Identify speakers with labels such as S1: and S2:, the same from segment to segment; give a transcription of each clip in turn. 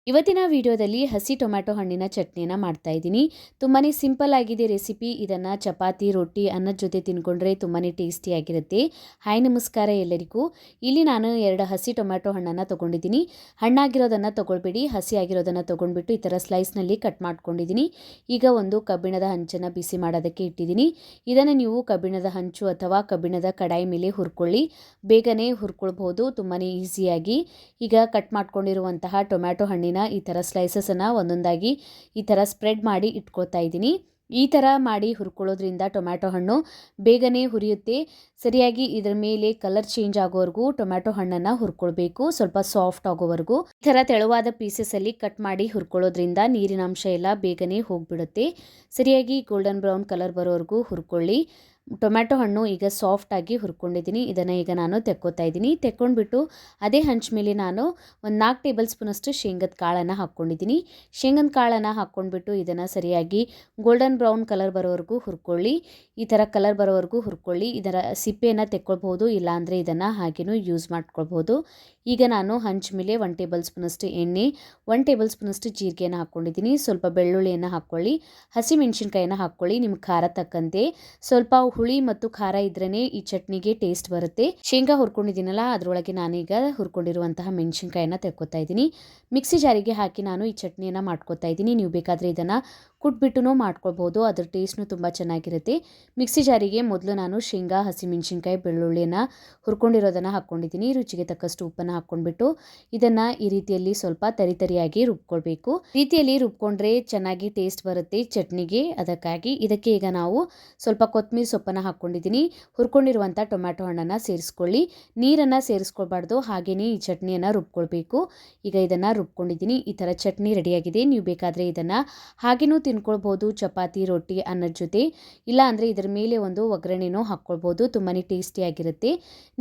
S1: ಇವತ್ತಿನ ವಿಡಿಯೋದಲ್ಲಿ ಹಸಿ ಟೊಮ್ಯಾಟೊ ಹಣ್ಣಿನ ಚಟ್ನಿಯನ್ನು ಮಾಡ್ತಾ ಇದ್ದೀನಿ. ತುಂಬಾ ಸಿಂಪಲ್ ಆಗಿದೆ ರೆಸಿಪಿ. ಇದನ್ನು ಚಪಾತಿ, ರೊಟ್ಟಿ, ಅನ್ನದ ಜೊತೆ ತಿನ್ಕೊಂಡ್ರೆ ತುಂಬಾ ಟೇಸ್ಟಿಯಾಗಿರುತ್ತೆ. ಹಾಯ್ ನಮಸ್ಕಾರ ಎಲ್ಲರಿಗೂ. ಇಲ್ಲಿ ನಾನು 2 ಹಸಿ ಟೊಮ್ಯಾಟೊ ಹಣ್ಣನ್ನು ತೊಗೊಂಡಿದ್ದೀನಿ. ಹಣ್ಣಾಗಿರೋದನ್ನು ತೊಗೊಳ್ಬೇಡಿ, ಹಸಿ ಆಗಿರೋದನ್ನು ತೊಗೊಂಡ್ಬಿಟ್ಟು ಈ ಥರ ಸ್ಲೈಸ್ನಲ್ಲಿ ಕಟ್ ಮಾಡ್ಕೊಂಡಿದ್ದೀನಿ. ಈಗ ಒಂದು ಕಬ್ಬಿಣದ ಹಂಚನ್ನು ಬಿಸಿ ಮಾಡೋದಕ್ಕೆ ಇಟ್ಟಿದ್ದೀನಿ. ಇದನ್ನು ನೀವು ಕಬ್ಬಿಣದ ಹಂಚು ಅಥವಾ ಕಬ್ಬಿಣದ ಕಡಾಯಿ ಮೇಲೆ ಹುರ್ಕೊಳ್ಳಿ. ಬೇಗನೆ ಹುರ್ಕೊಳ್ಬಹುದು ತುಂಬಾ ಈಸಿಯಾಗಿ. ಈಗ ಕಟ್ ಮಾಡ್ಕೊಂಡಿರುವಂತಹ ಟೊಮ್ಯಾಟೊ ಹಣ್ಣಿನ ಈ ಥರ ಸ್ಲೈಸಸನ್ನು ಒಂದೊಂದಾಗಿ ಈ ಥರ ಸ್ಪ್ರೆಡ್ ಮಾಡಿ ಇಟ್ಕೊಳ್ತಾ ಇದ್ದೀನಿ. ಈ ಥರ ಮಾಡಿ ಹುರ್ಕೊಳ್ಳೋದ್ರಿಂದ ಟೊಮ್ಯಾಟೊ ಹಣ್ಣು ಬೇಗನೆ ಹುರಿಯುತ್ತೆ. ಸರಿಯಾಗಿ ಇದರ ಮೇಲೆ ಕಲರ್ ಚೇಂಜ್ ಆಗೋವರೆಗೂ ಟೊಮ್ಯಾಟೊ ಹಣ್ಣನ್ನು ಹುರ್ಕೊಳ್ಬೇಕು, ಸ್ವಲ್ಪ ಸಾಫ್ಟ್ ಆಗೋವರೆಗೂ. ಈ ಥರ ತೆಳುವಾದ ಪೀಸಸಲ್ಲಿ ಕಟ್ ಮಾಡಿ ಹುರ್ಕೊಳ್ಳೋದ್ರಿಂದ ನೀರಿನ ಅಂಶ ಎಲ್ಲ ಬೇಗನೆ ಹೋಗಿಬಿಡುತ್ತೆ. ಸರಿಯಾಗಿ ಗೋಲ್ಡನ್ ಬ್ರೌನ್ ಕಲರ್ ಬರೋವರೆಗೂ ಹುರ್ಕೊಳ್ಳಿ. ಟೊಮ್ಯಾಟೊ ಹಣ್ಣು ಈಗ ಸಾಫ್ಟಾಗಿ ಹುರ್ಕೊಂಡಿದ್ದೀನಿ. ಇದನ್ನು ಈಗ ನಾನು ತೆಕ್ಕೋತಾ ಇದ್ದೀನಿ. ತೆಕ್ಕೊಂಡ್ಬಿಟ್ಟು ಅದೇ ಹಂಚ ಮೇಲೆ ನಾನು ಒಂದು 4 ಟೇಬಲ್ ಸ್ಪೂನಷ್ಟು ಶೇಂಗದ ಕಾಳನ್ನು ಹಾಕ್ಕೊಂಡಿದ್ದೀನಿ. ಶೇಂಗದ ಕಾಳನ್ನು ಹಾಕ್ಕೊಂಡ್ಬಿಟ್ಟು ಇದನ್ನು ಸರಿಯಾಗಿ ಗೋಲ್ಡನ್ ಬ್ರೌನ್ ಕಲರ್ ಬರೋವರೆಗೂ ಹುರ್ಕೊಳ್ಳಿ. ಈ ಥರ ಕಲರ್ ಬರೋವರೆಗೂ ಹುರ್ಕೊಳ್ಳಿ. ಇದರ ಸಿಪ್ಪೆಯನ್ನು ತೆಕ್ಕೊಳ್ಬೋದು, ಇಲ್ಲಾಂದರೆ ಇದನ್ನು ಹಾಗೇನೂ ಯೂಸ್ ಮಾಡ್ಕೊಳ್ಬೋದು. ಈಗ ನಾನು ಹಂಚ ಮೇಲೆ 1 ಟೇಬಲ್ ಸ್ಪೂನಷ್ಟು ಎಣ್ಣೆ, 1 ಟೇಬಲ್ ಸ್ಪೂನಷ್ಟು ಜೀರಿಗೆಯನ್ನು ಹಾಕ್ಕೊಂಡಿದ್ದೀನಿ. ಸ್ವಲ್ಪ ಬೆಳ್ಳುಳ್ಳಿಯನ್ನು ಹಾಕ್ಕೊಳ್ಳಿ, ಹಸಿಮೆಣಸಿನ್ಕಾಯನ್ನು ಹಾಕ್ಕೊಳ್ಳಿ, ನಿಮ್ಮ ಖಾರ ತಕ್ಕಂತೆ. ಸ್ವಲ್ಪ ಹುಳಿ ಮತ್ತು ಖಾರ ಇದ್ರೇ ಈ ಚಟ್ನಿಗೆ ಟೇಸ್ಟ್ ಬರುತ್ತೆ. ಶೇಂಗಾ ಹುರ್ಕೊಂಡಿದ್ದೀನಲ್ಲ, ಅದರೊಳಗೆ ನಾನೀಗ ಹುರ್ಕೊಂಡಿರುವಂತಹ ಮೆಣಸಿನ್ಕಾಯನ್ನು ತೆಕ್ಕೋತಾ ಇದ್ದೀನಿ. ಮಿಕ್ಸಿ ಜಾರಿಗೆ ಹಾಕಿ ನಾನು ಈ ಚಟ್ನಿಯನ್ನು ಮಾಡ್ಕೋತಾ ಇದ್ದೀನಿ. ನೀವು ಬೇಕಾದರೆ ಇದನ್ನು ಕುಟ್ಬಿಟ್ಟು ಮಾಡ್ಕೊಳ್ಬೋದು, ಅದ್ರ ಟೇಸ್ಟ್ನು ತುಂಬ ಚೆನ್ನಾಗಿರುತ್ತೆ. ಮಿಕ್ಸಿ ಜಾರಿಗೆ ಮೊದಲು ನಾನು ಶೇಂಗಾ, ಹಸಿಮೆಣಸಿನ್ಕಾಯಿ, ಬೆಳ್ಳುಳ್ಳಿಯನ್ನು ಹುರ್ಕೊಂಡಿರೋದನ್ನು ಹಾಕ್ಕೊಂಡಿದ್ದೀನಿ. ರುಚಿಗೆ ತಕ್ಕಷ್ಟು ಉಪ್ಪನ್ನು ಹಾಕ್ಕೊಂಡ್ಬಿಟ್ಟು ಇದನ್ನು ಈ ರೀತಿಯಲ್ಲಿ ಸ್ವಲ್ಪ ತರಿಯಾಗಿ ರುಬ್ಕೊಳ್ಬೇಕು. ರೀತಿಯಲ್ಲಿ ರುಬ್ಕೊಂಡ್ರೆ ಚೆನ್ನಾಗಿ ಟೇಸ್ಟ್ ಬರುತ್ತೆ ಚಟ್ನಿಗೆ. ಅದಕ್ಕಾಗಿ ಇದಕ್ಕೆ ಈಗ ನಾವು ಸ್ವಲ್ಪ ಕೊತ್ತಂಬರಿ ಸೊಪ್ಪನ್ನು ಹಾಕ್ಕೊಂಡಿದ್ದೀನಿ. ಹುರ್ಕೊಂಡಿರುವಂಥ ಟೊಮ್ಯಾಟೊ ಹಣ್ಣನ್ನು ಸೇರಿಸ್ಕೊಳ್ಳಿ. ನೀರನ್ನು ಸೇರಿಸ್ಕೊಳ್ಬಾರ್ದು, ಹಾಗೆಯೇ ಈ ಚಟ್ನಿಯನ್ನು ರುಬ್ಕೊಳ್ಬೇಕು. ಈಗ ಇದನ್ನು ರುಬ್ಕೊಂಡಿದ್ದೀನಿ. ಈ ಥರ ಚಟ್ನಿ ರೆಡಿಯಾಗಿದೆ. ನೀವು ಬೇಕಾದರೆ ಇದನ್ನು ಹಾಗೇನೂ ತಿನ್ಕೊಳ್ಬೋದು, ಚಪಾತಿ, ರೊಟ್ಟಿ, ಅನ್ನದ ಜೊತೆ. ಇಲ್ಲ ಅಂದರೆ ಇದರ ಮೇಲೆ ಒಂದು ಒಗ್ಗರಣೆನೂ ಹಾಕ್ಕೊಳ್ಬೋದು, ತುಂಬಾ ಟೇಸ್ಟಿಯಾಗಿರುತ್ತೆ.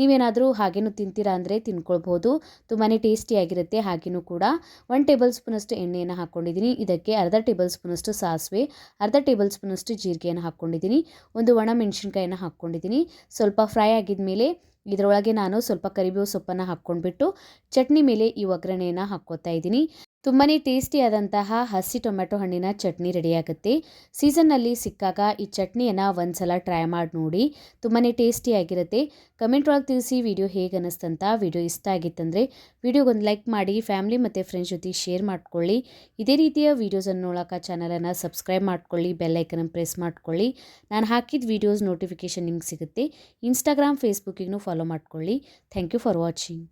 S1: ನೀವೇನಾದರೂ ಹಾಗೇನೂ ತಿಂತೀರಾ ಅಂದರೆ ತಿನ್ಕೊಳ್ಬೋದು, ತುಂಬಾ ಟೇಸ್ಟಿಯಾಗಿರುತ್ತೆ. ಹಾಗೇನೂ ಕೂಡ 1 ಟೇಬಲ್ ಸ್ಪೂನಷ್ಟು ಎಣ್ಣೆಯನ್ನು ಹಾಕ್ಕೊಂಡಿದ್ದೀನಿ. ಇದಕ್ಕೆ ಅರ್ಧ ಟೇಬಲ್ ಸ್ಪೂನಷ್ಟು ಸಾಸಿವೆ, ಅರ್ಧ ಟೇಬಲ್ ಸ್ಪೂನಷ್ಟು ಜೀರಿಗೆಯನ್ನು ಹಾಕ್ಕೊಂಡಿದ್ದೀನಿ. ಒಂದು ಒಣ ಮೆಣಸಿನ್ಕಾಯನ್ನು ಹಾಕ್ಕೊಂಡಿದ್ದೀನಿ. ಸ್ವಲ್ಪ ಫ್ರೈ ಆಗಿದ ಮೇಲೆ ಇದರೊಳಗೆ ನಾನು ಸ್ವಲ್ಪ ಕರಿಬೇವು ಸೊಪ್ಪನ್ನು ಹಾಕ್ಕೊಂಡ್ಬಿಟ್ಟು ಚಟ್ನಿ ಮೇಲೆ ಈ ಒಗ್ಗರಣೆಯನ್ನು ಹಾಕ್ಕೋತಾ ಇದ್ದೀನಿ. ತುಂಬಾ ಟೇಸ್ಟಿಯಾದಂತಹ ಹಸಿ ಟೊಮ್ಯಾಟೊ ಹಣ್ಣಿನ ಚಟ್ನಿ ರೆಡಿಯಾಗುತ್ತೆ. ಸೀಸನ್ನಲ್ಲಿ ಸಿಕ್ಕಾಗ ಈ ಚಟ್ನಿಯನ್ನು ಒಂದ್ಸಲ ಟ್ರೈ ಮಾಡಿ ನೋಡಿ, ತುಂಬಾ ಟೇಸ್ಟಿಯಾಗಿರುತ್ತೆ. ಕಮೆಂಟ್ ಒಳಗೆ ತಿಳಿಸಿ ವಿಡಿಯೋ ಹೇಗೆ ಅನ್ನಿಸ್ತಂತ. ವಿಡಿಯೋ ಇಷ್ಟ ಆಗಿತ್ತಂದರೆ ವಿಡಿಯೋಗೊಂದು ಲೈಕ್ ಮಾಡಿ, ಫ್ಯಾಮಿಲಿ ಮತ್ತು ಫ್ರೆಂಡ್ಸ್ ಜೊತೆ ಶೇರ್ ಮಾಡ್ಕೊಳ್ಳಿ. ಇದೇ ರೀತಿಯ ವೀಡಿಯೋಸನ್ನು ನೋಡೋಕೆ ಚಾನಲನ್ನು ಸಬ್ಸ್ಕ್ರೈಬ್ ಮಾಡ್ಕೊಳ್ಳಿ, ಬೆಲ್ ಐಕನ್ ಪ್ರೆಸ್ ಮಾಡ್ಕೊಳ್ಳಿ. ನಾನು ಹಾಕಿದ ವೀಡಿಯೋಸ್ ನೋಟಿಫಿಕೇಷನ್ ನಿಮ್ಗೆ ಸಿಗುತ್ತೆ. ಇನ್ಸ್ಟಾಗ್ರಾಮ್, ಫೇಸ್ಬುಕ್ಕಿಗೂ ಫಾಲೋ ಮಾಡ್ಕೊಳ್ಳಿ. Thank you for watching.